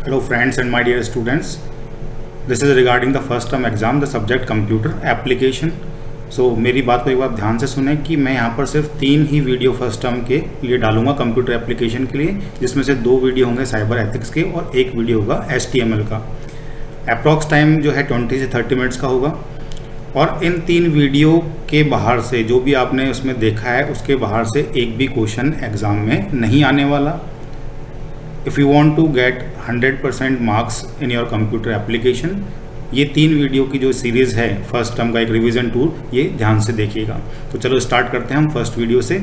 Hello friends and my dear students. This is regarding the first term exam, the subject computer application. So मेरी बात को एक बार ध्यान से सुने कि मैं यहाँ पर सिर्फ 3 ही वीडियो फर्स्ट टर्म के लिए डालूंगा कंप्यूटर एप्लीकेशन के लिए, जिसमें से 2 वीडियो होंगे साइबर एथिक्स के और 1 वीडियो होगा HTML का। अप्रॉक्स टाइम जो है 20 से 30 मिनट्स का होगा। और इन 3 वीडियो के बाहर से जो भी आपने उसमें देखा है उसके बाहर से एक भी क्वेश्चन एग्ज़ाम में नहीं आने वाला। If you want to get 100% marks in your computer application, ये 3 वीडियो की जो सीरीज़ है फर्स्ट टर्म का एक रिवीजन टूर, ये ध्यान से देखिएगा। तो चलो स्टार्ट करते हैं हम फर्स्ट वीडियो से।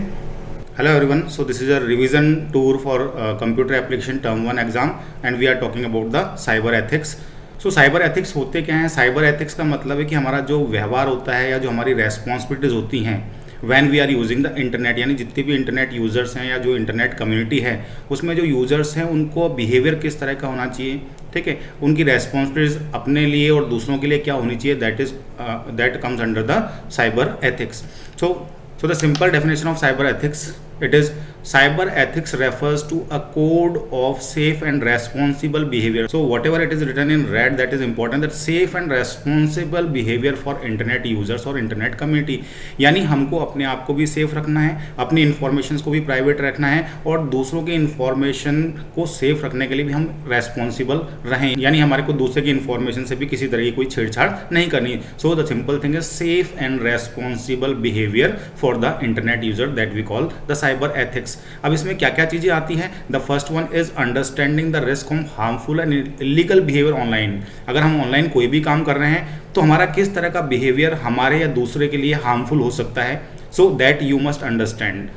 Hello everyone, so this is a revision tour for computer application term 1 exam and we are talking about the cyber ethics. So cyber ethics होते क्या हैं? साइबर एथिक्स का मतलब है कि हमारा जो व्यवहार होता है या जो हमारी रेस्पॉन्सिबिलिटीज़ होती हैं when we are using the internet, यानी जितने भी इंटरनेट यूज़र्स हैं या जो इंटरनेट कम्युनिटी है उसमें जो यूज़र्स हैं उनको बिहेवियर किस तरह का होना चाहिए, ठीक है, उनकी रेस्पॉन्सिबिलिटीज अपने लिए और दूसरों के लिए क्या होनी चाहिए, that comes under the cyber ethics. So the simple definition of cyber ethics, it is cyber ethics refers to a code of safe and responsible behavior. So whatever it is written in red, that is important, that safe and responsible behavior for internet users और internet community। यानी हमको अपने आप को भी safe रखना है, अपनी इंफॉर्मेशन को भी प्राइवेट रखना है और दूसरों की इंफॉर्मेशन को सेफ रखने के लिए भी हम रेस्पॉन्सिबल रहें, यानी हमारे को दूसरे की इंफॉर्मेशन से भी किसी तरह की कोई छेड़छाड़ नहीं करनी। So the simple thing is safe and responsible behaviour for the internet user that we call the cyber ethics. अब इसमें क्या क्या चीजें आती हैं? The first one is understanding the risk of harmful and illegal behaviour online. अगर हम online कोई भी काम कर रहे हैं तो हमारा किस तरह का बिहेवियर हमारे या दूसरे के लिए हार्मफुल हो सकता है, so that you must understand.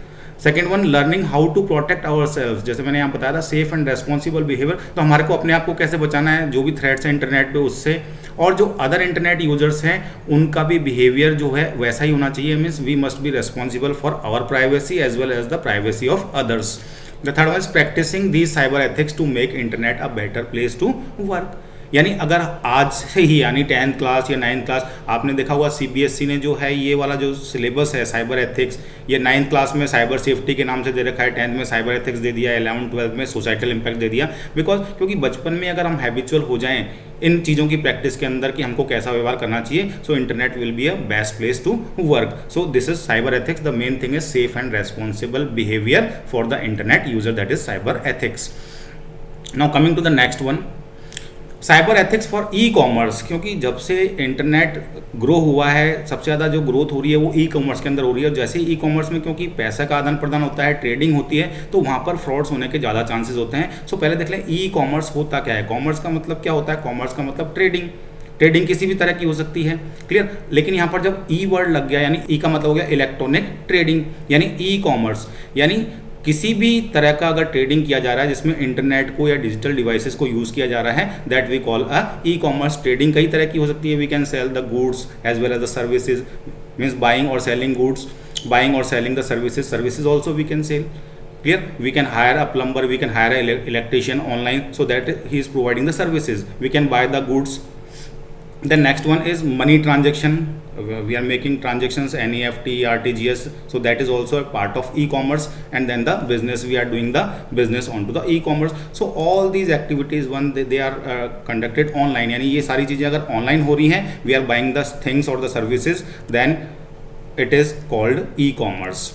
Second one, learning how to protect our self. जैसे मैंने यहाँ बताया था सेफ एंड रेस्पॉन्सिबल बिहेवियर, तो हमारे को अपने आप को कैसे बचाना है जो भी थ्रेट्स हैं इंटरनेट पे उससे, और जो अदर इंटरनेट यूजर्स हैं उनका भी बिहेवियर जो है वैसा ही होना चाहिए। Means we must be responsible for our privacy as well as the privacy of others. The third one is practising these cyber ethics to make internet a better place to work. यानी अगर आज से ही यानी 10th class या 9th class, आपने देखा हुआ CBSE ने जो है ये वाला जो सिलेबस है साइबर एथिक्स, ये 9th क्लास में साइबर सेफ्टी के नाम से दे रखा है, 10th में साइबर एथिक्स दे दिया, 11th 12th में सोसाइटल इम्पैक्ट दे दिया। क्योंकि बचपन में अगर हम हैबिचुअल हो जाएं इन चीज़ों की प्रैक्टिस के अंदर कि हमको कैसा व्यवहार करना चाहिए, so internet will be a best place to work. So this is cyber ethics. The main thing is safe and responsible behaviour for the internet user, that is cyber ethics. Now coming to the next one, cyber ethics for e commerce. क्योंकि जब से internet grow हुआ है सबसे ज़्यादा जो growth हो रही है वो ई कॉमर्स के अंदर हो रही है। जैसे ई कॉमर्स में क्योंकि पैसा का आदान प्रदान होता है, ट्रेडिंग होती है, तो वहाँ पर फ्रॉड्स होने के ज़्यादा चांसेस होते हैं। सो पहले देख लें ई कॉमर्स होता क्या है। कॉमर्स का मतलब क्या होता है? कॉमर्स का मतलब ट्रेडिंग। ट्रेडिंग किसी भी तरह की हो सकती है, क्लियर। लेकिन यहाँ पर जब ई वर्ड लग गया, यानी ई का मतलब हो गया इलेक्ट्रॉनिक ट्रेडिंग, यानी ई कॉमर्स, यानी किसी भी तरह का अगर ट्रेडिंग किया जा रहा है जिसमें इंटरनेट को या डिजिटल डिवाइसेस को यूज़ किया जा रहा है, that we call a e commerce. Trading कई तरह की हो सकती है। We can sell the goods as well as the services, means buying और सेलिंग गुड्स, बाइंग और selling the services, services also we can sell, clear. We can hire a plumber, we can hire an electrician online, so that he is providing the services. We can buy the goods. The next one is money transaction. We are making transactions, NEFT, RTGS, so that is also a part of e-commerce. And then the business, we are doing the business onto the e-commerce. So all these activities, one they are conducted online. यानी ये सारी चीज़ें अगर online हो रही हैं, we are buying the things or the services, then it is called e-commerce.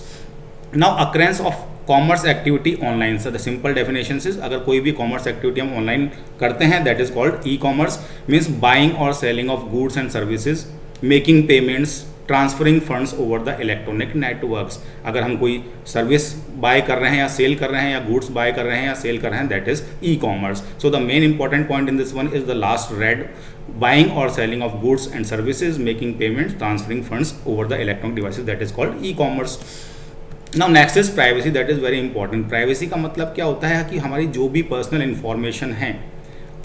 Now occurrence of commerce activity online. Sir the simple definition is, अगर कोई भी कॉमर्स एक्टिविटी हम ऑनलाइन करते हैं that is called e commerce. Means buying और selling of goods and services, making payments, transferring funds over the electronic networks. अगर हम कोई सर्विस बाय कर रहे हैं या सेल कर रहे हैं या गुड्स बाय कर रहे हैं या सेल कर रहे हैं, that is e commerce. So the main important point in this one is the last read, buying और selling of goods and services, making payments, transferring funds over the electronic devices, that is called e commerce. Now next is privacy, that is very important. Privacy का मतलब क्या होता है कि हमारी जो भी पर्सनल इन्फॉर्मेशन है,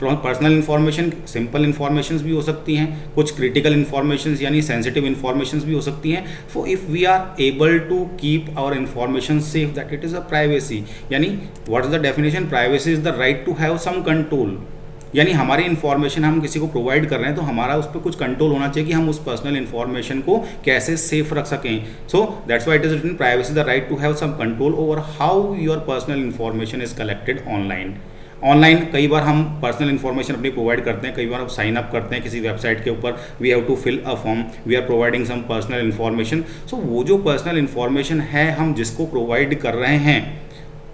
पर्सनल इन्फॉर्मेशन सिंपल इन्फॉर्मेशन भी हो सकती हैं, कुछ क्रिटिकल इन्फॉर्मेशन यानी सेंसिटिव इन्फॉर्मेशन भी हो सकती हैं। So if we are able to keep our information safe, that it is a privacy. यानी what is the definition? Privacy is the right to have some control. यानी हमारी information हम किसी को प्रोवाइड कर रहे हैं तो हमारा उस पर कुछ कंट्रोल होना चाहिए कि हम उस पर्सनल इन्फॉर्मेशन को कैसे सेफ रख सकें। So that's why it is written privacy the right to have some control over how your personal information is collected online. Online कई बार हम पर्सनल इन्फॉर्मेशन अपनी प्रोवाइड करते हैं, कई बार साइन अप करते हैं किसी वेबसाइट के ऊपर, we have to fill a form, we are providing some personal information. So वो जो पर्सनल इन्फॉर्मेशन है हम जिसको प्रोवाइड कर रहे हैं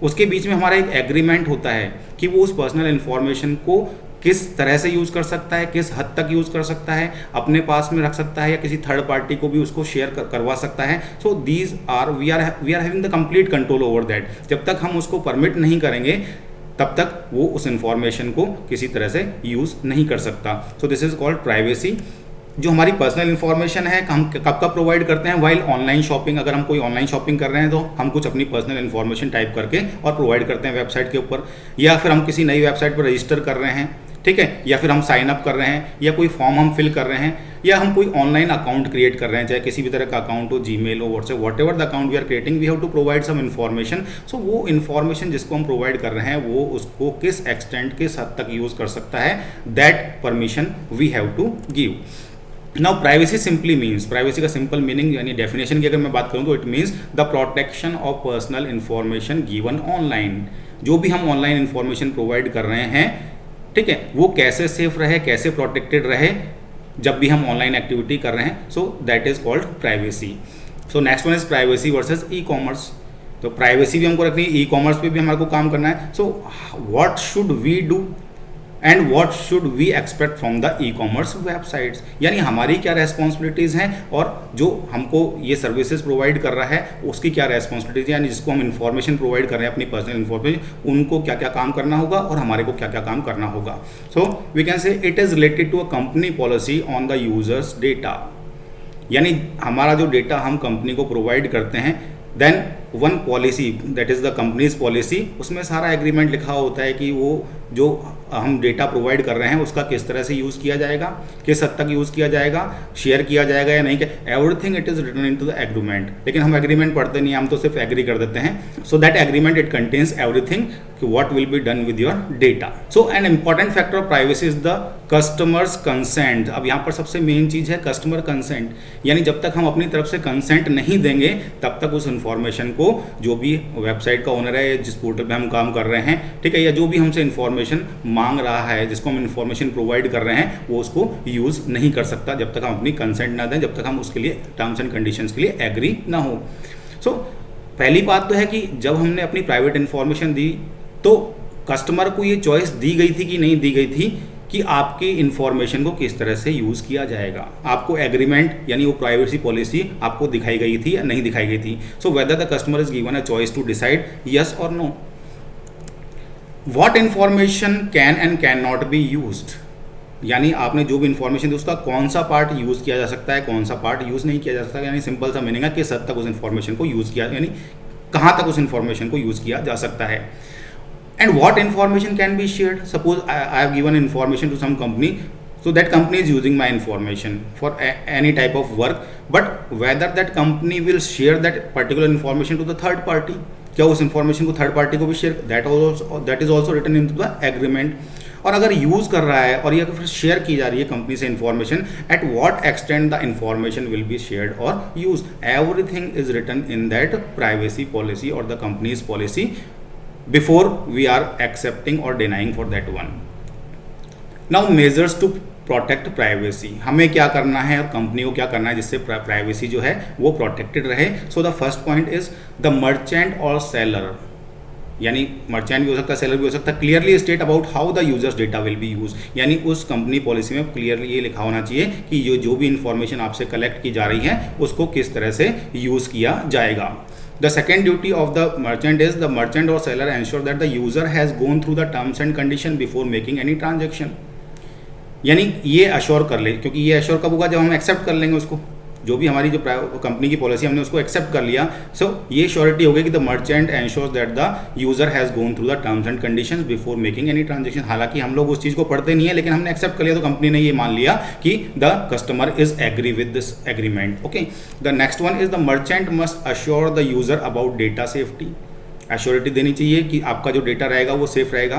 उसके बीच में हमारा एक एग्रीमेंट होता है कि वो उस पर्सनल इन्फॉर्मेशन को किस तरह से यूज़ कर सकता है, किस हद तक यूज़ कर सकता है, अपने पास में रख सकता है या किसी थर्ड पार्टी को भी उसको शेयर करवा सकता है। So these are we are having the complete control over that. जब तक हम उसको परमिट नहीं करेंगे तब तक वो उस इंफॉर्मेशन को किसी तरह से यूज़ नहीं कर सकता। सो दिस इज कॉल्ड प्राइवेसी। जो हमारी पर्सनल इन्फॉर्मेशन है हम कब कब प्रोवाइड करते हैं, वाइल ऑनलाइन शॉपिंग। अगर हम कोई ऑनलाइन शॉपिंग कर रहे हैं तो हम कुछ अपनी पर्सनल इन्फॉर्मेशन टाइप करके और प्रोवाइड करते हैं वेबसाइट के ऊपर, या फिर हम किसी नई वेबसाइट पर रजिस्टर कर रहे हैं, ठीक है, या फिर हम साइन अप कर रहे हैं, या कोई फॉर्म हम फिल कर रहे हैं, या हम कोई ऑनलाइन अकाउंट क्रिएट कर रहे हैं, चाहे किसी भी तरह का अकाउंट हो, जीमेल हो, WhatsApp, whatever the account we are creating, we have to provide some information. So वो इन्फॉर्मेशन जिसको हम प्रोवाइड कर रहे हैं वो उसको किस एक्सटेंट, किस हद तक यूज़ कर सकता है, that permission we have to give. Now privacy simply means, privacy का सिंपल मीनिंग यानी डेफिनेशन की अगर मैं बात करूँ तो it means the protection of personal information given online. जो भी हम ऑनलाइन इन्फॉर्मेशन प्रोवाइड कर रहे हैं, ठीक है, वो कैसे सेफ रहे, कैसे प्रोटेक्टेड रहे जब भी हम ऑनलाइन एक्टिविटी कर रहे हैं। So that is called privacy. So next one is privacy versus e commerce. तो प्राइवेसी भी हमको रखनी है, ई कॉमर्स पे भी हमारे को काम करना है। So what should we do and what should we expect from the e commerce websites, यानी हमारी क्या रेस्पॉन्सिबिलिटीज़ हैं और जो हमको ये सर्विसेज प्रोवाइड कर रहा है उसकी क्या रेस्पॉन्सिबिलिटीज, यानी जिसको हम इन्फॉर्मेशन प्रोवाइड कर रहे हैं अपनी पर्सनल इन्फॉर्मेशन, उनको क्या क्या काम करना होगा और हमारे को क्या क्या काम करना होगा। So we can say it is related to a company policy on the users data, यानी हमारा जो डेटा हम कंपनी को प्रोवाइड करते हैं, then one policy that is the company's policy, उसमें सारा एग्रीमेंट लिखा होता है कि वो जो हम डेटा प्रोवाइड कर रहे हैं उसका किस तरह से यूज़ किया जाएगा, किस हद तक यूज़ किया जाएगा, शेयर किया जाएगा या नहीं, everything it is written in to the agreement. लेकिन हम एग्रीमेंट पढ़ते नहीं, हम तो सिर्फ एग्री कर देते हैं। So that agreement it contains everything कि what will be done with your data. So an important factor of privacy is the customer's consent. अब यहाँ पर सबसे मेन चीज़ है कस्टमर कंसेंट, यानी जब तक हम अपनी तरफ से कंसेंट नहीं देंगे तब तक उस इन्फॉर्मेशन को जो भी वेबसाइट का ओनर है, जिस पोर्टल पे हम काम कर रहे हैं, ठीक है, या जो भी हमसे इन्फॉर्मेशन मांग रहा है, जिसको हम इन्फॉर्मेशन प्रोवाइड कर रहे हैं, वो उसको यूज़ नहीं कर सकता जब तक हम अपनी कंसेंट ना दें, जब तक हम उसके लिए टर्म्स एंड कंडीशंस के लिए एग्री ना हो। सो पहली बात तो है कि जब हमने अपनी प्राइवेट इन्फॉर्मेशन दी तो कस्टमर को ये चॉइस दी गई थी कि नहीं दी गई थी कि आपकी इन्फॉर्मेशन को किस तरह से यूज़ किया जाएगा। आपको एग्रीमेंट यानी वो प्राइवेसी पॉलिसी आपको दिखाई गई थी या नहीं दिखाई गई थी। So whether the customer is given a choice to decide yes और no. What information can and can not be used, यानी आपने जो भी इन्फॉर्मेशन दी उसका कौन सा पार्ट यूज़ किया जा सकता है, कौन सा पार्ट यूज़ नहीं किया जा सकता, यानी सिंपल सा मीनिंग है किस हद तक उस इन्फॉर्मेशन को यूज़ किया, यानी कहाँ तक उस इन्फॉर्मेशन को यूज़ किया जा सकता है। And what information can be shared? Suppose I have given information to some company, so that company is using my information for any type of work, but whether that company will share that particular information to the third party, क्या उस information को third party को भी share, that is also written into the agreement। और अगर use कर रहा है और या फिर शेयर की जा रही है कंपनी से information, at what extent the information will be shared और use, everything is written in that privacy policy और the company's policy before we are accepting or denying for that one. Now measures to protect privacy, हमें क्या करना है और company को क्या करना है जिससे प्राइवेसी जो है वो प्रोटेक्टेड रहे। सो the first point is the merchant और सेलर, यानी मर्चेंट भी हो सकता है, सेलर भी हो सकता है, clearly state about how the users data will be use, यानी उस कंपनी पॉलिसी में क्लियरली ये लिखा होना चाहिए कि जो भी इंफॉर्मेशन आपसे कलेक्ट की जा रही है उसको किस तरह से यूज किया जाएगा। The second duty of the merchant is the merchant or seller ensure that the user has gone through the terms and condition before making any transaction, यानी ये अश्योर कर ले, क्योंकि ये अश्योर कब होगा जब हम एक्सेप्ट कर लेंगे उसको, जो भी हमारी जो कंपनी की पॉलिसी हमने उसको एक्सेप्ट कर लिया। सो ये श्योरिटी होगी कि the merchant ensures that the user has gone through the terms and conditions before making any transaction. हालांकि हम लोग उस चीज़ को पढ़ते नहीं है, लेकिन हमने एक्सेप्ट कर लिया तो कंपनी ने ये मान लिया कि the customer is agree with this agreement. Okay, the next one is the merchant must assure the user about data safety, assurity देनी चाहिए कि आपका जो डेटा रहेगा वो सेफ रहेगा।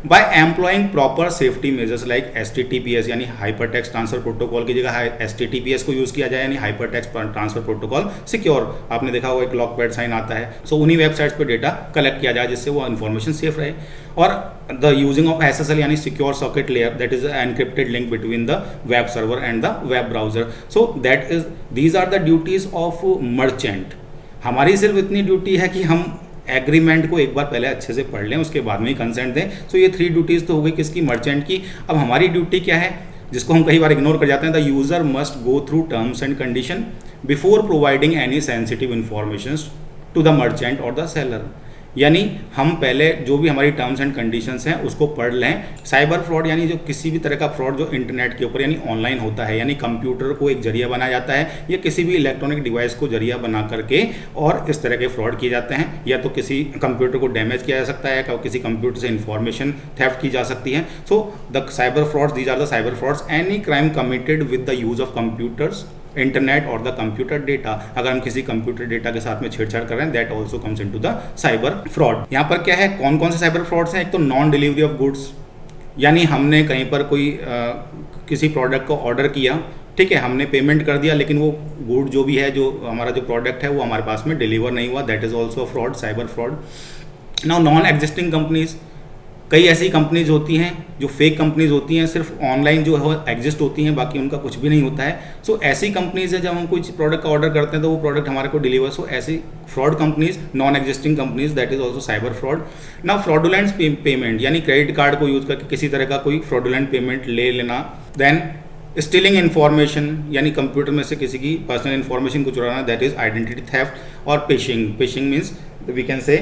By employing proper safety measures like HTTPS यानी hyper text transfer protocol की जगह HTTPS को यूज़ किया जाए, यानी hyper text transfer protocol secure. आपने देखा होगा एक लॉक पैड साइन आता है, सो उन्हीं वेबसाइट्स पे डेटा कलेक्ट किया जाए जिससे वो इन्फॉर्मेशन सेफ रहे। और द यूजिंग ऑफ SSL यानी secure socket layer, that is encrypted link between the web server and the web browser. So that is these are the duties of merchant. हमारी सिर्फ इतनी ड्यूटी है कि हम agreement को एक बार पहले अच्छे से पढ़ लें, उसके बाद में ही कंसेंट दें। सो ये 3 ड्यूटीज़ तो हो गई किसकी, मर्चेंट की। अब हमारी ड्यूटी क्या है, जिसको हम कई बार इग्नोर कर जाते हैं, the user must go through terms and condition before providing any sensitive information to the merchant और द सेलर। यानी हम पहले जो भी हमारी टर्म्स एंड कंडीशंस हैं उसको पढ़ लें। साइबर फ्रॉड यानी जो किसी भी तरह का फ्रॉड जो इंटरनेट के ऊपर यानी ऑनलाइन होता है, यानी कंप्यूटर को एक जरिया बनाया जाता है या किसी भी इलेक्ट्रॉनिक डिवाइस को जरिया बना करके और इस तरह के फ्रॉड किए जाते हैं। या तो किसी कंप्यूटर को डैमेज किया जा सकता है, किसी कंप्यूटर से इंफॉर्मेशन थेफ्ट की जा सकती है। So the cyber frauds, these are the cyber frauds, any crime committed with the use of computers, internet और द कंप्यूटर डेटा। अगर हम किसी कंप्यूटर डेटा के साथ में छेड़छाड़ कर रहे हैं, that also comes into the cyber fraud. यहाँ पर क्या है, कौन कौन से साइबर फ्रॉड्स हैं। एक तो नॉन डिलीवरी ऑफ गुड्स, यानी हमने कहीं पर कोई किसी प्रोडक्ट को ऑर्डर किया, ठीक है, हमने पेमेंट कर दिया, लेकिन वो गुड जो भी है, जो हमारा जो प्रोडक्ट है वो हमारे पास में डिलीवर नहीं हुआ, that is also fraud, cyber fraud. Now non existing companies, कई ऐसी कंपनीज होती हैं जो फेक कंपनीज होती हैं, सिर्फ ऑनलाइन जो है एग्जिस्ट होती हैं, बाकी उनका कुछ भी नहीं होता है। सो ऐसी कंपनीज है, जब हम कोई प्रोडक्ट का ऑर्डर करते हैं तो वो प्रोडक्ट हमारे को डिलीवर, सो ऐसी fraud companies, non existing companies, that is also cyber fraud. ना फ्रॉडुलेंट पेमेंट, यानी क्रेडिट कार्ड को यूज करके किसी तरह का कोई फ्रॉडुलेंट पेमेंट ले लेना। देन स्टीलिंग इन्फॉर्मेशन, यानी कंप्यूटर में से किसी की पर्सनल इन्फॉर्मेशन को चुराना, दैट इज आइडेंटिटी थेफ्ट। और fishing, fishing means we can say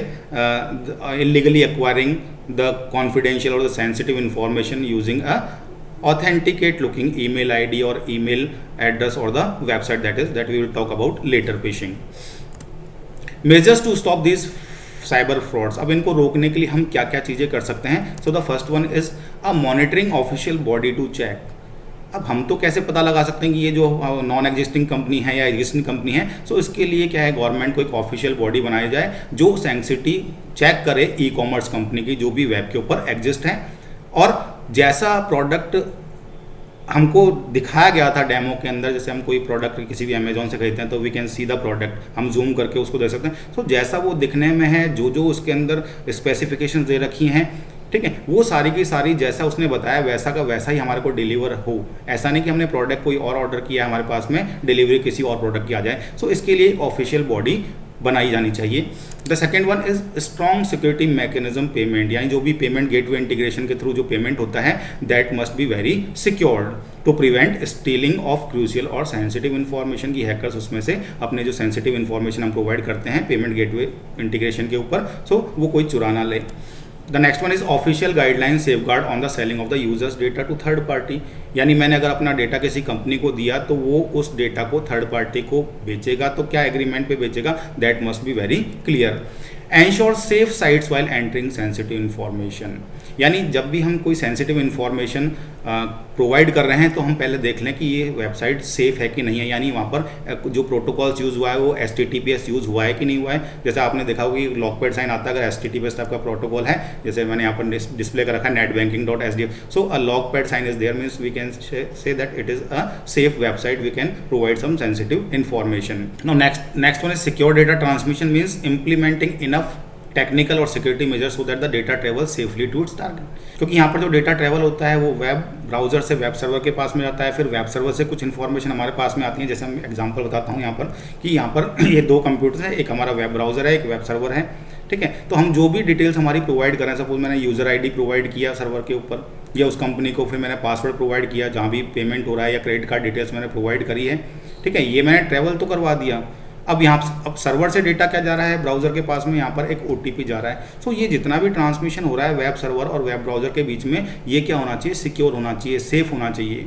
illegally acquiring the confidential or the sensitive information using a authenticate looking email ID or email address or the website, that we will talk about later. Phishing measures to stop these cyber frauds, अब इनको रोकने के लिए हम क्या क्या चीज़ें कर सकते हैं। So the first one is a monitoring official body to check. अब हम तो कैसे पता लगा सकते हैं कि ये जो नॉन एग्जिस्टिंग कंपनी है या एग्जिस्टिंग कंपनी है। सो इसके लिए क्या है, गवर्नमेंट को एक ऑफिशियल बॉडी बनाई जाए जो सेंसिटी चेक करे ई कॉमर्स कंपनी की जो भी वेब के ऊपर एग्जिस्ट है, और जैसा प्रोडक्ट हमको दिखाया गया था डेमो के अंदर, जैसे हम कोई प्रोडक्ट किसी भी अमेजोन से खरीदते हैं तो we can see the product, हम जूम करके उसको देख सकते हैं। सो जैसा वो दिखने में है, जो जो उसके अंदर स्पेसिफिकेशन दे रखी हैं, ठीक है, वो सारी की सारी जैसा उसने बताया वैसा का वैसा ही हमारे को डिलीवर हो। ऐसा नहीं कि हमने प्रोडक्ट कोई और ऑर्डर किया, हमारे पास में डिलीवरी किसी और प्रोडक्ट की आ जाए। सो इसके लिए एक ऑफिशियल बॉडी बनाई जानी चाहिए। The second one is strong security mechanism payment, यानी जो भी पेमेंट गेटवे इंटीग्रेशन के थ्रू जो पेमेंट होता है, that must be very secured to prevent stealing of crucial और सेंसिटिव इन्फॉर्मेशन की हैकर्स उसमें से अपने जो सेंसिटिव इन्फॉर्मेशन हम प्रोवाइड करते हैं पेमेंट गेटवे इंटीग्रेशन के ऊपर, सो वो कोई चुरा ना ले। The next one is official guideline safeguard on the selling of the users data to third party, यानी मैंने अगर अपना डेटा किसी कंपनी को दिया तो वो उस डेटा को थर्ड पार्टी को बेचेगा तो क्या एग्रीमेंट पे बेचेगा, that must be very clear. Ensure safe sites while entering sensitive information, यानी जब भी हम कोई सेंसिटिव इन्फॉर्मेशन प्रोवाइड कर रहे हैं तो हम पहले देख लें कि ये वेबसाइट सेफ है कि नहीं है, यानी वहाँ पर जो प्रोटोकॉल्स यूज़ हुआ है वो HTTPS यूज़ हुआ है कि नहीं हुआ है। जैसे आपने देखा होगा कि लॉकपैड साइन आता है अगर HTTPS टाइप का प्रोटोकॉल है, जैसे मैंने यहाँ पर डिस्प्ले कर रखा है netbanking.sdf, so a lock pad sign is there means we can say that it is a safe website, we can provide some sensitive information. Now next one is secure data transmission means implementing enough technical or security measures so that the data travel safely to its target, क्योंकि यहाँ पर जो data travel होता है वो web browser से web server के पास में जाता है, फिर वेब सर्वर से कुछ इन्फॉर्मेशन हमारे पास में आती है। जैसे हम एग्जांपल बताता हूँ यहाँ पर कि यहाँ पर ये 2 कंप्यूटर्स हैं, एक हमारा वेब ब्राउजर है, एक वेब सर्वर है, ठीक है। तो हम जो भी डिटेल्स हमारी प्रोवाइड करें, सपोज मैंने यूज़र ID प्रोवाइड किया सर्वर के ऊपर या उस कंपनी को, फिर मैंने पासवर्ड प्रोवाइड किया जहाँ भी पेमेंट हो रहा है या क्रेडिट कार्ड डिटेल्स मैंने प्रोवाइड करी है, ठीक है, ये मैंने ट्रेवल तो करवा दिया। अब सर्वर से डेटा क्या जा रहा है, ब्राउजर के पास में यहाँ पर एक OTP जा रहा है। सो ये जितना भी ट्रांसमिशन हो रहा है वेब सर्वर और वेब ब्राउजर के बीच में, ये क्या होना चाहिए, सिक्योर होना चाहिए, सेफ होना चाहिए।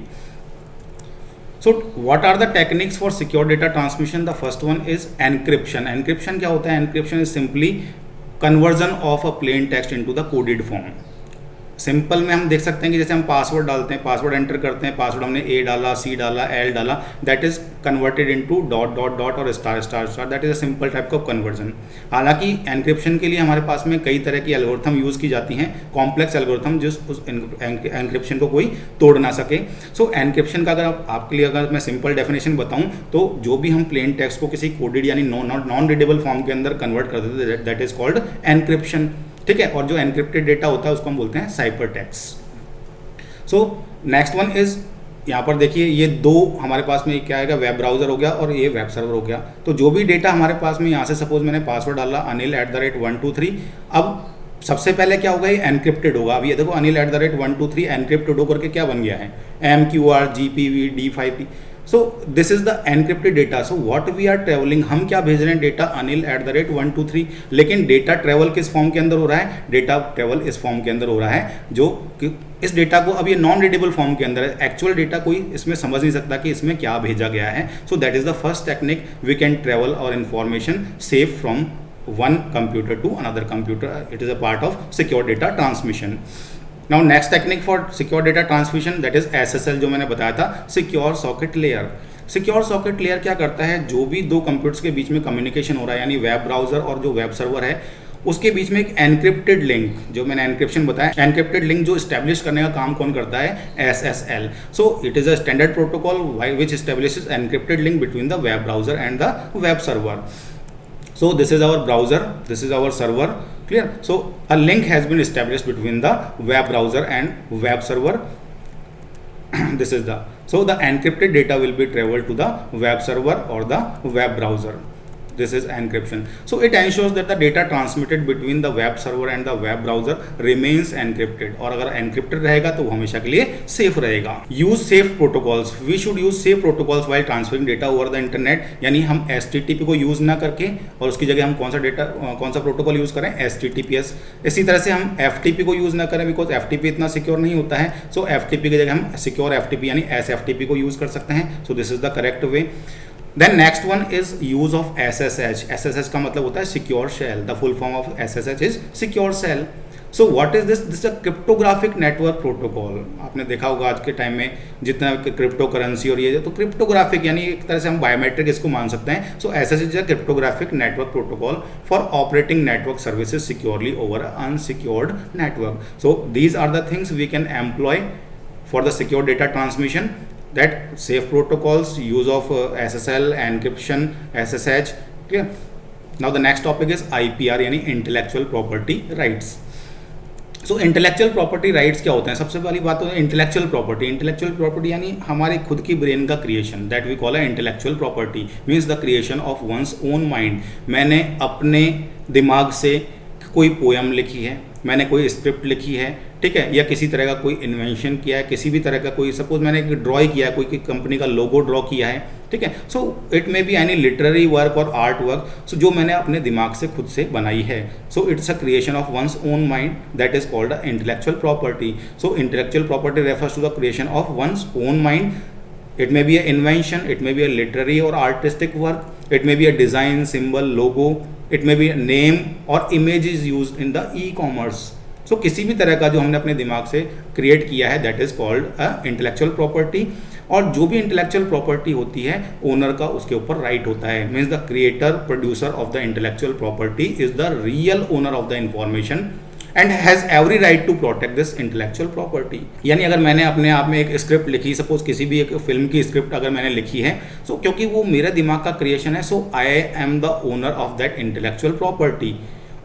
So what are the techniques for secure data transmission? The first one is encryption. Encryption क्या होता है? Encryption is simply conversion of a plain text into the coded form. Simple में हम देख सकते हैं कि जैसे हम पासवर्ड डालते हैं, पासवर्ड एंटर करते हैं, पासवर्ड हमने ए डाला, सी डाला, एल डाला, that is converted into dot dot dot or star star star, that is a simple type of conversion. हालांकि एनक्रिप्शन के लिए हमारे पास में कई तरह की एल्गोरिथम यूज़ की जाती हैं, कॉम्प्लेक्स एल्गोरिथम जिस उस एनक्रिप्शन को कोई तोड़ ना सके। सो एनक्रिप्शन का अगर आपके लिए अगर मैं सिंपल डेफिनेशन बताऊं तो जो भी हम प्लेन टेक्स्ट को किसी कोडेड यानी नॉन रीडेबल फॉर्म के अंदर कन्वर्ट कर देते हैं, दैट इज कॉल्ड एनक्रिप्शन, ठीक है। और जो एनक्रिप्टेड डेटा होता है उसको हम बोलते हैं cipher text. So next one is, यहाँ पर देखिए ये दो हमारे पास में क्या आएगा, वेब ब्राउजर हो गया और ये वेब सर्वर हो गया। तो जो भी डेटा हमारे पास में यहाँ से सपोज मैंने पासवर्ड डाला anil@123, अब सबसे पहले क्या होगा, ये एनक्रिप्टेड होगा। अब ये देखो anil@123 एनक्रिप्टेड होकर के क्या बन गया है, MQR GPV D5P। So this is the encrypted data. So what we are travelling, हम क्या भेज रहे हैं, डेटा anil@123, लेकिन डेटा ट्रेवल किस फॉर्म के अंदर हो रहा है, डेटा ट्रेवल इस फॉर्म के अंदर हो रहा है जो कि इस डेटा को अब ये नॉन रीडेबल फॉर्म के अंदर है, एक्चुअल डेटा कोई इसमें समझ नहीं सकता कि इसमें क्या भेजा गया है। So that is the first technique, we can travel our information safe from one computer to another computer. It is a part of secure data transmission. Now next technique for secure data transmission, that is SSL, जो मैंने बताया था, secure socket layer. Secure socket layer क्या करता है, जो भी दो कंप्यूटर्स के बीच में कम्युनिकेशन हो रहा है यानी वेब ब्राउजर और जो वेब सर्वर है उसके बीच में एक एनक्रिप्टेड लिंक, जो मैंने एनक्रिप्शन बताया, एनक्रिप्टेड लिंक जो स्टैब्लिश करने का काम कौन करता है, SSL। So it is a standard protocol which establishes encrypted link between the web browser and the web server. So this is our browser, this is our server, clear? So a link has been established between the web browser and web server. This is the, so the encrypted data will be traveled to the web server or the web browser. This is encryption. So it ensures that the data transmitted between the web server and the web browser remains encrypted. और अगर encrypted रहेगा तो वो हमेशा के लिए safe रहेगा। Use safe protocols. We should use safe protocols while transferring data over the internet. यानी हम HTTP को यूज ना करके और उसकी जगह हम कौन सा प्रोटोकॉल यूज करें, HTTPS। इसी तरह से हम FTP को यूज ना करें, बिकॉज FTP इतना सिक्योर नहीं होता है। सो FTP की जगह हम सिक्योर FTP यानी SFTP को यूज कर सकते हैं। सो this is the correct way. Then next one is use of SSH. SSH का मतलब होता है secure shell. The full form of SSH is secure shell. So what is this? This is a cryptographic network protocol. आपने देखा होगा आज के time में जितना क्रिप्टो करेंसी और ये तो क्रिप्टोग्राफिक यानी एक तरह से हम बायोमेट्रिक इसको मान सकते हैं। So SSH is a cryptographic network protocol for operating network services securely over an unsecured network. So these are the things we can employ for the secure data transmission. That safe protocols, use of SSL, encryption, SSH, clear? Now the next topic is IPR यानी intellectual property rights. So intellectual property rights क्या होते हैं, सबसे पहली बात तो intellectual property. Intellectual property यानी हमारे खुद की ब्रेन का creation, that we call a intellectual property, means the creation of one's own mind. मैंने अपने दिमाग से कोई पोएम लिखी है, मैंने कोई स्क्रिप्ट लिखी है, ठीक है, या किसी तरह का कोई इन्वेंशन किया है, किसी भी तरह का कोई सपोज मैंने एक ड्रॉ किया है, कोई कंपनी का लोगो ड्रॉ किया है, ठीक है। So it may be any literary work और आर्ट वर्क, सो जो मैंने अपने दिमाग से खुद से बनाई है। So it's a creation of one's own mind, that is called a intellectual property. So intellectual property refers to the creation of one's own mind. It may be an invention, it may be a literary or artistic work, it may be a design, symbol, logo, it may be a name or images used in the e-commerce. So किसी भी तरह का जो हमने अपने दिमाग से create किया है, that is called a intellectual property. और जो भी इंटेलेक्चुअल प्रॉपर्टी होती है ओनर का उसके ऊपर राइट होता है, means the creator producer of the intellectual property is the real owner of the information and has every right to protect this intellectual property. यानी अगर मैंने अपने आप में एक स्क्रिप्ट लिखी, सपोज किसी भी एक फिल्म की स्क्रिप्ट अगर मैंने लिखी है, सो क्योंकि वो मेरे दिमाग का क्रिएशन है, so I am the owner of that intellectual property.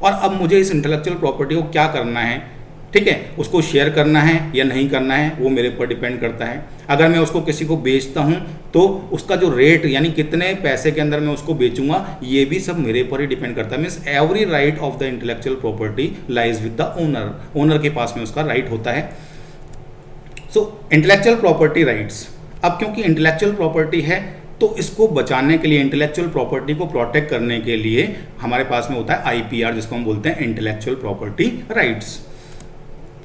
और अब मुझे इस इंटेलेक्चुअल प्रॉपर्टी को क्या करना है, ठीक है, उसको शेयर करना है या नहीं करना है, वो मेरे ऊपर डिपेंड करता है। अगर मैं उसको किसी को बेचता हूँ तो उसका जो रेट यानी कितने पैसे के अंदर मैं उसको बेचूंगा, ये भी सब मेरे ऊपर ही डिपेंड करता है। Means every right of the intellectual property lies with the owner, owner के पास में उसका राइट होता है। सो इंटेलेक्चुअल प्रॉपर्टी राइट्स, अब क्योंकि इंटेलेक्चुअल प्रॉपर्टी है तो इसको बचाने के लिए, इंटेलेक्चुअल प्रॉपर्टी को प्रोटेक्ट करने के लिए हमारे पास में होता है IPR, जिसको हम बोलते हैं intellectual property rights.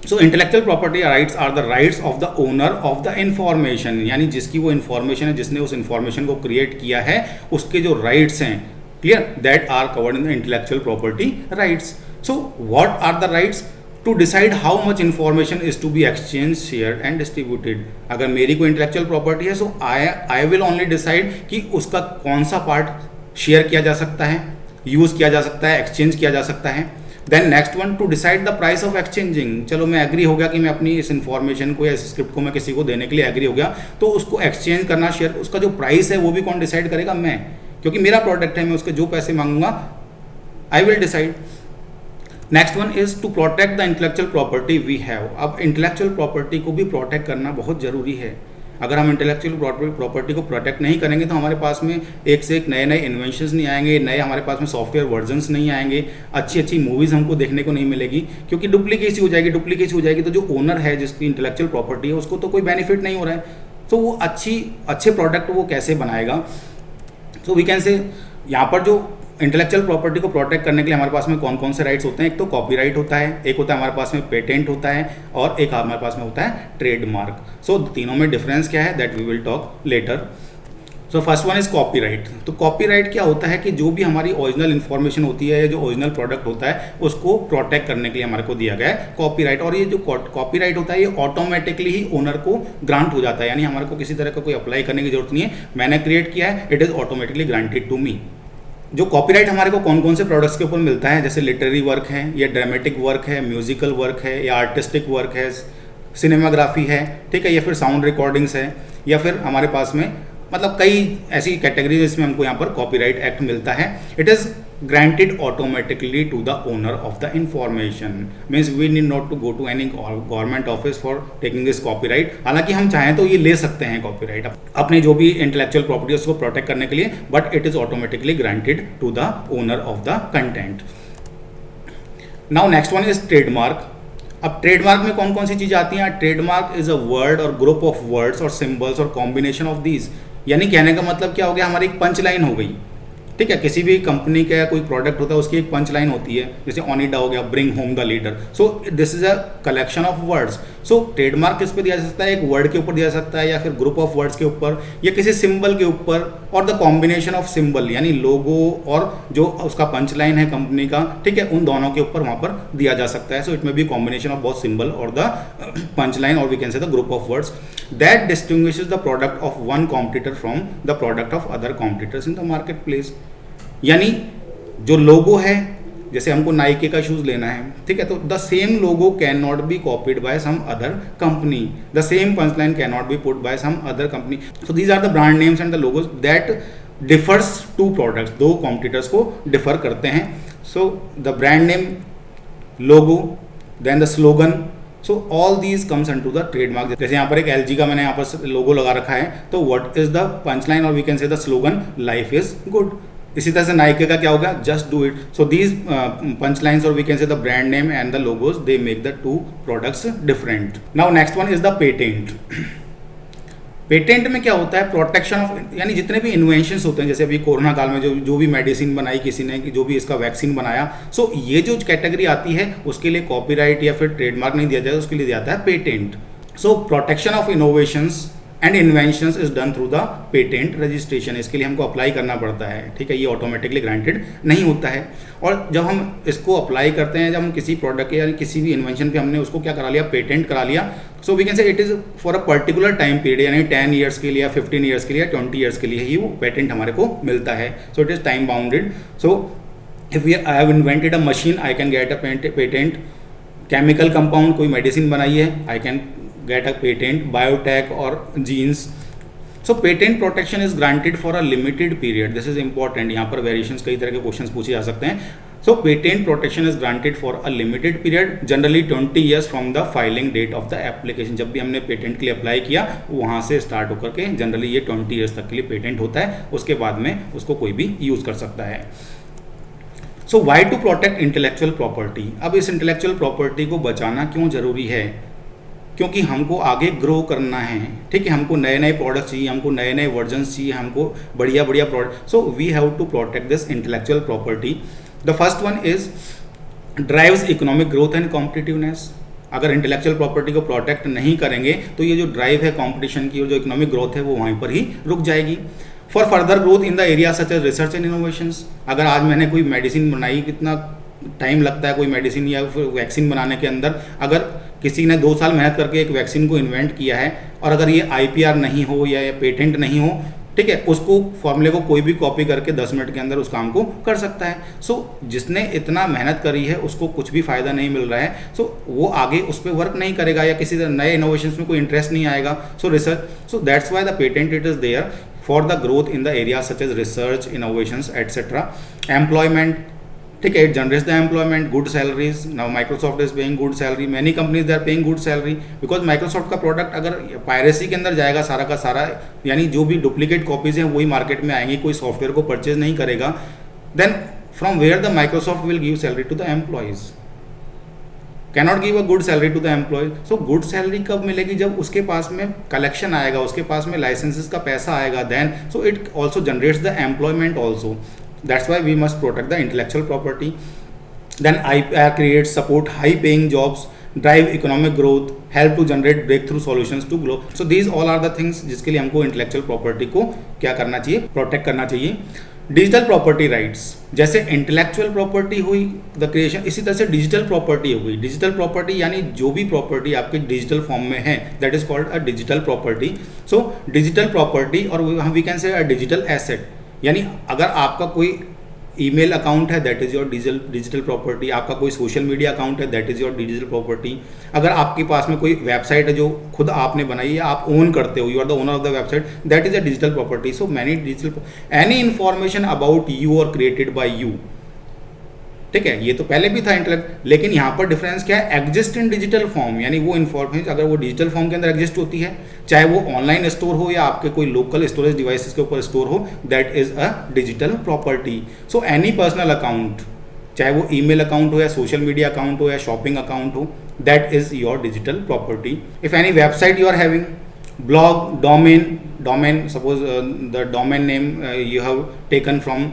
So intellectual property rights are the rights of the owner of the information, यानी जिसकी वो इंफॉर्मेशन है, जिसने उस इंफॉर्मेशन को क्रिएट किया है, उसके जो राइट्स हैं, clear, that are covered in the intellectual property rights. So what are the rights? To decide how much information is to be exchange share and distributed. अगर मेरी कोई इंटेलेक्चुअल प्रॉपर्टी है so I will only decide कि उसका कौन सा पार्ट शेयर किया जा सकता है, यूज़ किया जा सकता है, एक्सचेंज किया जा सकता है। Then next one, to decide the price of exchanging. चलो मैं एग्री हो गया कि मैं अपनी इस इन्फॉर्मेशन को या इस स्क्रिप्ट को मैं किसी को देने के लिए एग्री हो गया, तो उसको एक्सचेंज करना, शेयर, उसका जो प्राइस है वो भी कौन डिसाइड करेगा? मैं, क्योंकि मेरा प्रोडक्ट है, मैं उसके जो पैसे मांगूंगा I will decide. Next one is to protect the intellectual property we have. अब इंटेलेक्चुअल प्रॉपर्टी को भी प्रोटेक्ट करना बहुत जरूरी है। अगर हम इंटेलेक्चुअल प्रॉपर्टी को प्रोटेक्ट नहीं करेंगे तो हमारे पास में एक से एक नए नए इन्वेंशंस नहीं आएंगे, नए हमारे पास में सॉफ्टवेयर वर्जन्स नहीं आएंगे, अच्छी अच्छी मूवीज़ हमको देखने को नहीं मिलेगी, क्योंकि डुप्लीकेसी हो जाएगी। तो जो ओनर है जिसकी इंटेलेक्चुअल प्रॉपर्टी है उसको तो कोई बेनिफिट नहीं हो रहा है, तो वो अच्छे प्रोडक्ट वो कैसे बनाएगा? सो वी कैन से यहाँ पर जो इंटेलेक्चुअल प्रॉपर्टी को प्रोटेक्ट करने के लिए हमारे पास में कौन कौन से राइट्स होते हैं? एक तो कॉपीराइट होता है, एक होता है हमारे पास में पेटेंट होता है, और एक हमारे पास में होता है ट्रेडमार्क। सो तीनों में डिफरेंस क्या है that we will talk later. So first one is copyright. तो कॉपीराइट क्या होता है कि जो भी हमारी ओरिजिनल इन्फॉर्मेशन होती है, जो ओरिजिनल प्रोडक्ट होता है, उसको प्रोटेक्ट करने के लिए हमारे को दिया गया है कॉपीराइट। और ये जो कॉपीराइट होता है ये ऑटोमेटिकली ही ओनर को ग्रांट हो जाता है, यानी हमारे को किसी तरह का कोई अप्लाई करने की जरूरत नहीं है। मैंने क्रिएट किया है, it is automatically granted to me. जो कॉपीराइट हमारे को कौन कौन से प्रोडक्ट्स के ऊपर मिलता है, जैसे लिटरेरी वर्क है, या ड्रामेटिक वर्क है, म्यूजिकल वर्क है, या आर्टिस्टिक वर्क है, सिनेमाग्राफी है, ठीक है, या फिर साउंड रिकॉर्डिंग्स है, या फिर हमारे पास में मतलब कई ऐसी कैटेगरीज इसमें हमको यहाँ पर कॉपीराइट एक्ट मिलता है। It is granted automatically to the owner of the information, means we need not to go to any government office for taking this copyright. हालांकि हम चाहें तो ये ले सकते हैं कॉपीराइट अपने जो भी इंटेलेक्चुअल प्रॉपर्टी उसको प्रोटेक्ट करने के लिए, but it is automatically granted to the owner of the content. Now next one is trademark. अब ट्रेडमार्क में कौन कौन सी चीज़ आती हैं? ट्रेडमार्क इज अ वर्ड और ग्रुप ऑफ वर्ड्स और सिंबल्स और कॉम्बिनेशन ऑफ दीज। यानी कहने का मतलब क्या हो गया, हमारी एक पंच लाइन हो गई, ठीक है। किसी भी कंपनी का कोई प्रोडक्ट होता है उसकी एक पंच लाइन होती है, जैसे ओनिडा हो गया, bring home the leader. So this is a collection of words. So trademark किस पे दिया जा सकता है? एक वर्ड के ऊपर दिया जा सकता है, या फिर ग्रुप ऑफ वर्ड्स के ऊपर, या किसी सिंबल के ऊपर, और द कॉम्बिनेशन ऑफ सिंबल, यानी लोगो और जो उसका पंच लाइन है कंपनी का, ठीक है, उन दोनों के ऊपर वहां पर दिया जा सकता है। So it may be combination of both symbol और द पंच लाइन, और we can say the group of words that distinguishes the product of one competitor from the product of other competitors in the market place. यानी जो लोगो है, जैसे हमको Nike का shoes लेना है, ठीक है, तो the same logo can not be copied by some other company, the same punch line can not be put by some other company. So these are the brand names and the logos that differs to products, दो competitors को differ करते हैं। So the brand name, logo, then the slogan, so all these comes unto the trademark. जैसे यहाँ पर एक LG का मैंने यहाँ पर लोगो लगा रखा है, तो what is the punch line, और we can say the slogan life is good. इसी तरह से नाइके का क्या होगा, just do it. So these punch lines or we can say the brand name and the logos, they make the two products different. Now next one is the patent. Patent में क्या होता है? Protection of, यानी जितने भी inventions होते हैं, जैसे अभी कोरोना काल में जो भी मेडिसिन बनाई किसी ने, जो भी इसका वैक्सीन बनाया, सो ये जो कैटेगरी आती है उसके लिए कॉपीराइट या फिर ट्रेडमार्क नहीं दिया जाता, उसके लिए दिया जाता है patent. So protection of innovations and inventions is done through the patent registration. इसके लिए हमको अप्लाई करना पड़ता है, ठीक है, ये ऑटोमेटिकली ग्रांटेड नहीं होता है। और जब हम इसको अप्लाई करते हैं, जब हम किसी प्रोडक्ट या किसी भी इन्वेंशन पे हमने उसको क्या करा लिया, पेटेंट करा लिया, so we can say it is for a particular time period, यानी 10 ईयर्स के लिए, 15 ईयर्स के लिए, 20 ईयर्स के लिए ही वो पेटेंट हमारे को मिलता है। So it is time bounded. So if I have invented a machine, I can get a patent. Chemical compound, कोई मेडिसिन बनाई है, I can get a patent, biotech or genes. So patent protection is granted for a limited period. This is important. यहाँ पर variations कई तरह के questions पूछे जा सकते हैं। So patent protection is granted for a limited period, generally 20 years from the filing date of the application. जब भी हमने पेटेंट के लिए अप्लाई किया वहाँ से स्टार्ट होकर के जनरली ये 20 years तक के लिए पेटेंट होता है, उसके बाद में उसको कोई भी यूज़ कर सकता है। So why to protect intellectual property? अब इस intellectual property को बचाना क्यों ज़रूरी है? क्योंकि हमको आगे ग्रो करना है, ठीक है, हमको नए नए प्रोडक्ट्स चाहिए, हमको नए नए वर्जन्स चाहिए, हमको बढ़िया बढ़िया product. So we have to protect this intellectual property. The first one is drives economic growth and competitiveness. अगर इंटेलेक्चुअल प्रॉपर्टी को प्रोटेक्ट नहीं करेंगे तो ये जो ड्राइव है कॉम्पिटिशन की और जो इकोनॉमिक ग्रोथ है वो वहीं पर ही रुक जाएगी। For further growth in the area such as research and innovations. अगर आज मैंने कोई मेडिसिन बनाई, कितना टाइम लगता है कोई मेडिसिन या फिर वैक्सीन बनाने के अंदर, अगर किसी ने 2 साल मेहनत करके एक वैक्सीन को इन्वेंट किया है और अगर ये IPR नहीं हो या पेटेंट नहीं हो, ठीक है, उसको फॉर्मूले को कोई भी कॉपी करके 10 मिनट के अंदर उस काम को कर सकता है। सो जिसने इतना मेहनत करी है उसको कुछ भी फायदा नहीं मिल रहा है, सो वो आगे उस पर वर्क नहीं करेगा या किसी नए इनोवेशंस में कोई इंटरेस्ट नहीं आएगा। So research, so that's why the patent it is there for the growth in the area such as research, innovations etcetera, employment, ठीक है, it generates the employment, good salaries. Now Microsoft is paying good salary, many companies they are paying good salary, because Microsoft का product अगर piracy के अंदर जाएगा सारा का सारा, यानी जो भी डुप्लीकेट कॉपीज हैं वही मार्केट में आएंगी, कोई सॉफ्टवेयर को परचेज नहीं करेगा, then from where the Microsoft will give salary to the employees, cannot give a good salary to the employee. So good salary कब मिलेगी? जब उसके पास में कलेक्शन आएगा, उसके पास में लाइसेंसेस का पैसा आएगा, then so it also generates the employment also. That's why we must protect the intellectual property. Then IPR creates support high paying jobs, drive economic growth, help to generate breakthrough solutions to grow. So these all are the things जिसके लिए हमको intellectual property को क्या करना चाहिए, protect करना चाहिए। Digital property rights, जैसे इंटेलेक्चुअल प्रॉपर्टी हुई द क्रिएशन, इसी तरह से डिजिटल प्रॉपर्टी हुई। डिजिटल प्रॉपर्टी यानी जो भी प्रॉपर्टी आपके डिजिटल फॉर्म में है, that is called a digital property. So digital property, or we can say a digital asset, यानी अगर आपका कोई ईमेल अकाउंट है that is your digital property, आपका कोई सोशल मीडिया अकाउंट है that is your digital property, अगर आपके पास में कोई वेबसाइट है जो खुद आपने बनाई है, आप ओन करते हो, you are the owner of the website, that is a digital property. So many digital, any information about you और क्रिएटेड बाय यू, ठीक है, ये तो पहले भी था इंटेलेक्ट, लेकिन यहाँ पर डिफरेंस क्या है, एग्जिस्ट इन डिजिटल फॉर्म, यानी वो इन्फॉर्मेशन अगर वो डिजिटल फॉर्म के अंदर एग्जिस्ट होती है, चाहे वो ऑनलाइन स्टोर हो या आपके कोई लोकल स्टोरेज डिवाइसेस के ऊपर स्टोर हो, that is a digital property. So any personal account, चाहे वो ईमेल अकाउंट हो या सोशल मीडिया अकाउंट हो या शॉपिंग अकाउंट हो, that is your digital property. If any website you are having, blog, domain, suppose the domain name you have taken from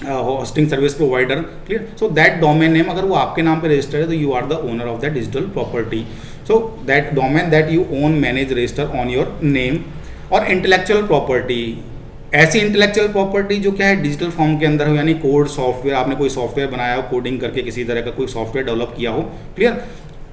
hosting service provider, clear? So that domain name अगर वो आपके नाम पे register है तो you are the owner of that digital property. So that domain that you own, manage, register on your name. और intellectual property, ऐसी intellectual property जो क्या है डिजिटल फॉर्म के अंदर हो, यानी कोड सॉफ्टवेयर, आपने कोई सॉफ्टवेयर बनाया हो, कोडिंग करके किसी तरह का कोई सॉफ्टवेयर डेवलप किया हो, क्लियर,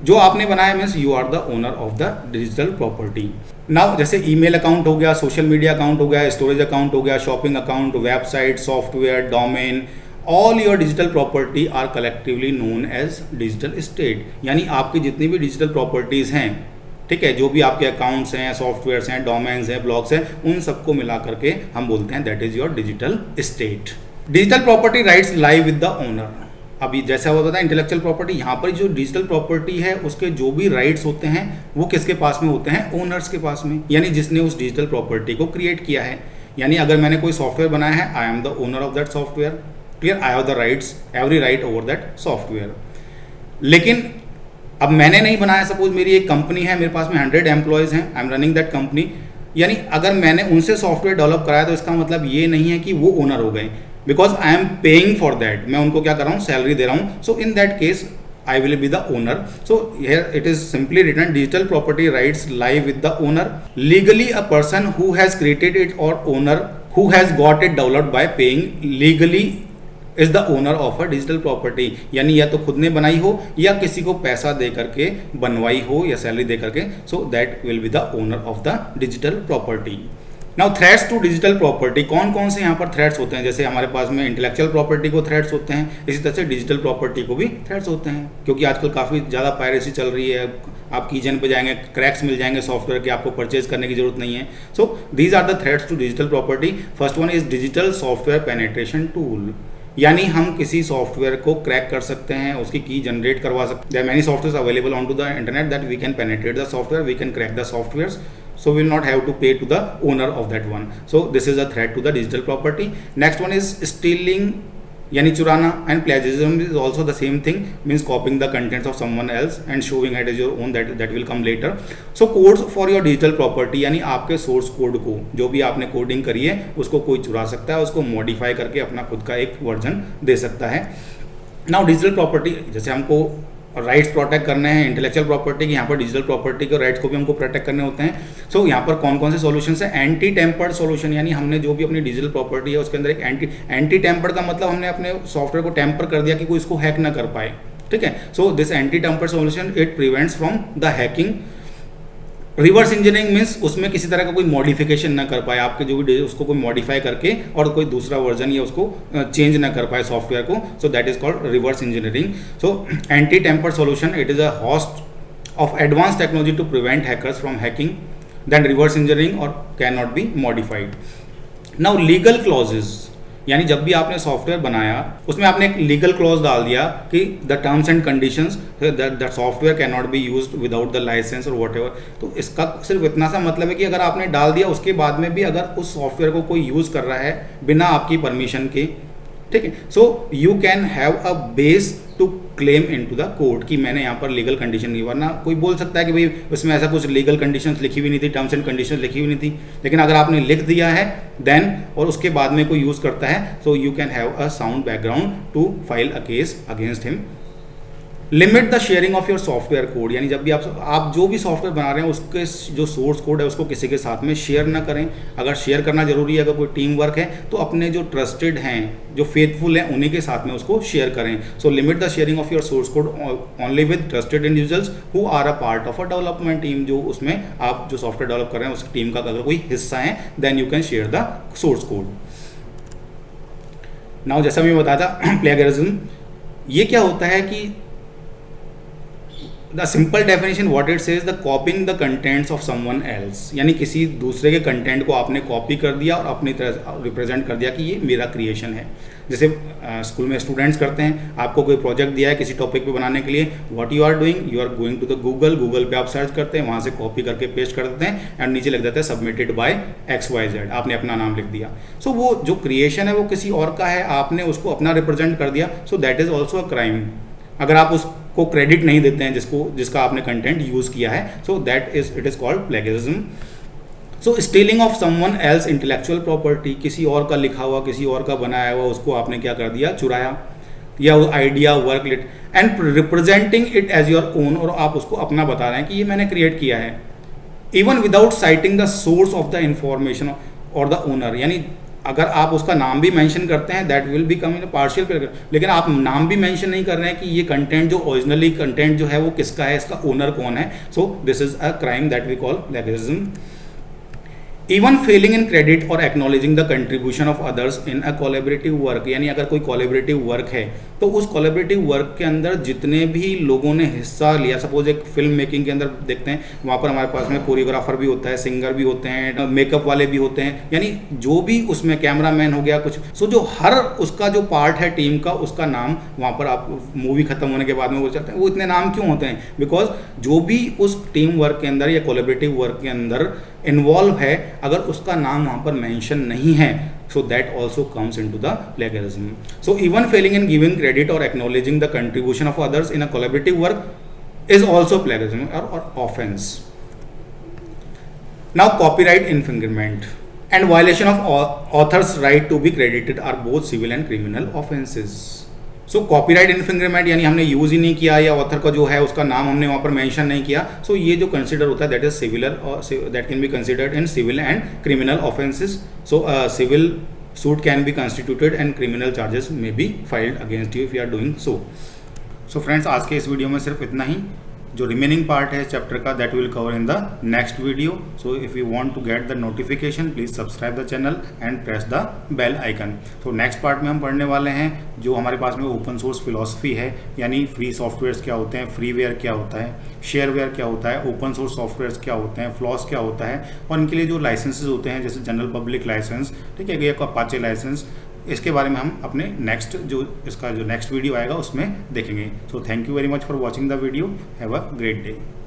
जो आपने बनाया means you are the owner of the digital property. Now जैसे ईमेल अकाउंट हो गया, सोशल मीडिया अकाउंट हो गया, स्टोरेज अकाउंट हो गया, shopping account, website, software, domain, all your digital property are collectively known as digital estate. यानी आपकी जितनी भी डिजिटल प्रॉपर्टीज़ हैं, ठीक है, जो भी आपके अकाउंट्स हैं, सॉफ्टवेयर्स हैं, डोमेन्स हैं, ब्लॉग्स हैं, उन सबको मिला करके हम बोलते हैं that is your digital estate. Digital property rights live with the owner. अभी जैसा हुआ पता है इंटेलेक्चुअल प्रॉपर्टी, यहाँ पर जो डिजिटल प्रॉपर्टी है उसके जो भी राइट्स होते हैं वो किसके पास में होते हैं, ओनर्स के पास में, यानी जिसने उस डिजिटल प्रॉपर्टी को क्रिएट किया है। यानी अगर मैंने कोई सॉफ्टवेयर बनाया है, आई am the owner of that software, clear, I have the rights, every right over that software. लेकिन अब मैंने नहीं बनाया, सपोज मेरी एक कंपनी है, मेरे पास में 100 एम्प्लॉयज़ हैं, I am running that company, यानी अगर मैंने उनसे सॉफ्टवेयर डेवलप कराया तो इसका मतलब ये नहीं है कि वो ओनर हो गए, because I am paying for that, मैं उनको क्या कर रहा हूँ, सैलरी दे रहा हूँ। So in that case I will be the owner. So here it is simply written digital property rights lie with the owner. Legally a person who has created it or owner who has got it developed by paying legally is the owner of a digital property. यानी या तो खुद ने बनाई हो या किसी को पैसा दे करके बनवाई हो या सैलरी दे करके, so that will be the owner of the digital property. Now threats to digital property, कौन कौन से यहाँ पर थ्रेट्स होते हैं? जैसे हमारे पास में इंटेलेक्चुअल प्रॉपर्टी को थ्रेट्स होते हैं, इसी तरह से डिजिटल प्रॉपर्टी को भी थ्रेट्स होते हैं, क्योंकि आजकल काफ़ी ज़्यादा पायरेसी चल रही है। आप कीचन पे जाएंगे, क्रैक्स मिल जाएंगे सॉफ्टवेयर के, आपको परचेज करने की जरूरत नहीं है। So these are the threats to digital property. First one is digital software penetration tool, यानी हम किसी सॉफ्टवेयर को क्रैक कर सकते हैं, उसकी की जनरेट करवा सकते हैं। Many software available on to the internet that we can penetrate the software, we can crack the software, so we will not have to pay to the owner of that one. So this is a threat to the digital property. Next one is stealing, यानी चुराना, and plagiarism is also the same thing, means copying the contents of someone else and showing it as your own, that will come later. So codes for your digital property, यानी आपके source code को, जो भी आपने coding करी है उसको कोई चुरा सकता है, उसको मॉडिफाई करके अपना खुद का एक वर्जन दे सकता है। नाउ डिजिटल प्रॉपर्टी, जैसे हमको राइट्स प्रोटेक्ट करने हैं इंटेलेक्चुअल प्रॉपर्टी के, यहाँ पर डिजिटल प्रॉपर्टी के राइट्स को भी हमको प्रोटेक्ट करने होते हैं। सो यहाँ पर कौन कौन से सॉल्यूशन है? एंटी टेम्पर्ड सॉल्यूशन, यानी हमने जो भी अपनी डिजिटल प्रॉपर्टी है उसके अंदर एक एंटी टेम्पर्ड का मतलब हमने अपने सॉफ्टवेयर को टेम्पर कर दिया कि कोई इसको हैक ना कर पाए, ठीक है। So this anti tempered solution it prevents from the hacking. Reverse engineering means उसमें किसी तरह का कोई मॉडिफिकेशन ना कर पाए, आपके जो भी उसको कोई मॉडिफाई करके और कोई दूसरा वर्जन या उसको चेंज ना कर पाए सॉफ्टवेयर को। सो that is called reverse engineering. So anti tempered solution it is a host of advanced technology to prevent hackers from hacking then reverse engineering or cannot be modified. Now legal clauses, यानी जब भी आपने software बनाया उसमें आपने एक legal clause डाल दिया कि the terms and conditions that software can not be used without the license और वॉट एवर। तो इसका सिर्फ इतना सा मतलब है कि अगर आपने डाल दिया उसके बाद में भी अगर उस सॉफ्टवेयर को कोई यूज़ कर रहा है बिना आपकी परमिशन के, ठीक है, so you can have a base to claim into the court कि मैंने यहाँ पर लीगल कंडीशन नहीं, वरना कोई बोल सकता है कि भाई उसमें ऐसा कुछ लीगल कंडीशंस लिखी हुई नहीं थी, टर्म्स एंड कंडीशंस लिखी हुई नहीं थी। लेकिन अगर आपने लिख दिया है देन और उसके बाद में कोई यूज़ करता है, so you can have a sound background to file a case against him. Limit the sharing of your software code, यानी जब भी आप जो भी सॉफ्टवेयर बना रहे हैं उसके जो सोर्स कोड है उसको किसी के साथ में शेयर ना करें। अगर शेयर करना जरूरी है, अगर कोई टीम वर्क है तो अपने जो ट्रस्टेड हैं, जो फेथफुल हैं, उन्हीं के साथ में उसको शेयर करें। So limit the sharing of your source code only with trusted individuals who are a part of a development team. जो उसमें आप जो सॉफ्टवेयर डेवलप कर रहे हैं उस टीम का अगर कोई हिस्सा है then you can share the source code. Now जैसा मैं बताया था प्लेगरिज्म, ये क्या होता है कि the simple definition what it says, the copying the contents of someone else, यानी किसी दूसरे के कंटेंट को आपने कॉपी कर दिया और अपनी तरह रिप्रेजेंट कर दिया कि ये मेरा क्रिएशन है। जैसे स्कूल में स्टूडेंट्स करते हैं, आपको कोई प्रोजेक्ट दिया है किसी टॉपिक पे बनाने के लिए, what you are doing, you are going to the Google पे आप सर्च करते हैं, वहाँ से कॉपी करके पेस्ट कर देते हैं एंड नीचे लिख देते हैं सबमिटेड बाय XYZ, आपने अपना नाम लिख दिया। सो वो जो क्रिएशन है वो किसी और का है, आपने उसको अपना रिप्रेजेंट कर दिया, सो that is also a crime. अगर आप उसको क्रेडिट नहीं देते हैं जिसका आपने कंटेंट यूज किया है, so that is it is called plagiarism. So stealing of someone else intellectual property, किसी और का लिखा हुआ, किसी और का बनाया हुआ, उसको आपने क्या कर दिया, चुराया, या वो idea work lit and representing it as your own, और आप उसको अपना बता रहे हैं कि ये मैंने क्रिएट किया है, even without citing the source of the information और द ओनर। यानी अगर आप उसका नाम भी मेंशन करते हैं that will become in partial plagiarism, लेकिन आप नाम भी मेंशन नहीं कर रहे हैं कि ये कंटेंट जो ओरिजिनली कंटेंट जो है वो किसका है, इसका ओनर कौन है। So this is a crime that we call plagiarism. Even failing in credit or acknowledging the contribution of others in a collaborative work, यानी अगर कोई कोलैबोरेटिव वर्क है तो उस कोलैबोरेटिव वर्क के अंदर जितने भी लोगों ने हिस्सा लिया, सपोज एक फिल्म मेकिंग के अंदर देखते हैं वहाँ पर हमारे पास में कोरियोग्राफर भी होता है, सिंगर भी होते हैं, मेकअप वाले भी होते हैं, यानी जो भी उसमें कैमरा मैन हो गया कुछ, सो जो हर उसका जो पार्ट है टीम का, उसका नाम वहाँ पर आप मूवी खत्म होने के बाद में वो चलते हैं। वो इतने नाम क्यों होते हैं? बिकॉज जो भी उस टीम वर्क के अंदर या कोलैबोरेटिव वर्क के अंदर इन्वॉल्व है, अगर उसका नाम वहाँ पर मेंशन नहीं है, so that also comes into the plagiarism. So even failing in giving credit or acknowledging the contribution of others in a collaborative work is also plagiarism or offense. Now copyright infringement and violation of author's right to be credited are both civil and criminal offenses. So copyright infringement यानी हमने use ही नहीं किया या author का जो है उसका नाम हमने वहाँ पर मेंशन नहीं किया, सो ये जो कंसिडर होता है that is civil or that can be considered in civil and criminal offences. So civil suit can be constituted and criminal charges may be filed against you if you are doing so. So friends, आज के इस video में सिर्फ इतना ही। जो remaining part है chapter का that will cover in the next video. So if you want to get the notification please subscribe the channel and press the bell icon. तो नेक्स्ट पार्ट में हम पढ़ने वाले हैं जो हमारे पास में ओपन सोर्स फिलॉसफी है, यानी फ्री सॉफ्टवेयर्स क्या होते हैं, फ्रीवेयर क्या होता है, शेयरवेयर क्या होता है, ओपन सोर्स सॉफ्टवेयर्स क्या होते हैं, फ्लॉस क्या होता है, और इनके लिए जो लाइसेंसेज होते हैं जैसे जनरल पब्लिक लाइसेंस, ठीक है, एक अपाचे लाइसेंस, इसके बारे में हम अपने नेक्स्ट इसका जो नेक्स्ट वीडियो आएगा उसमें देखेंगे। So thank you very much for watching the video. Have a great day.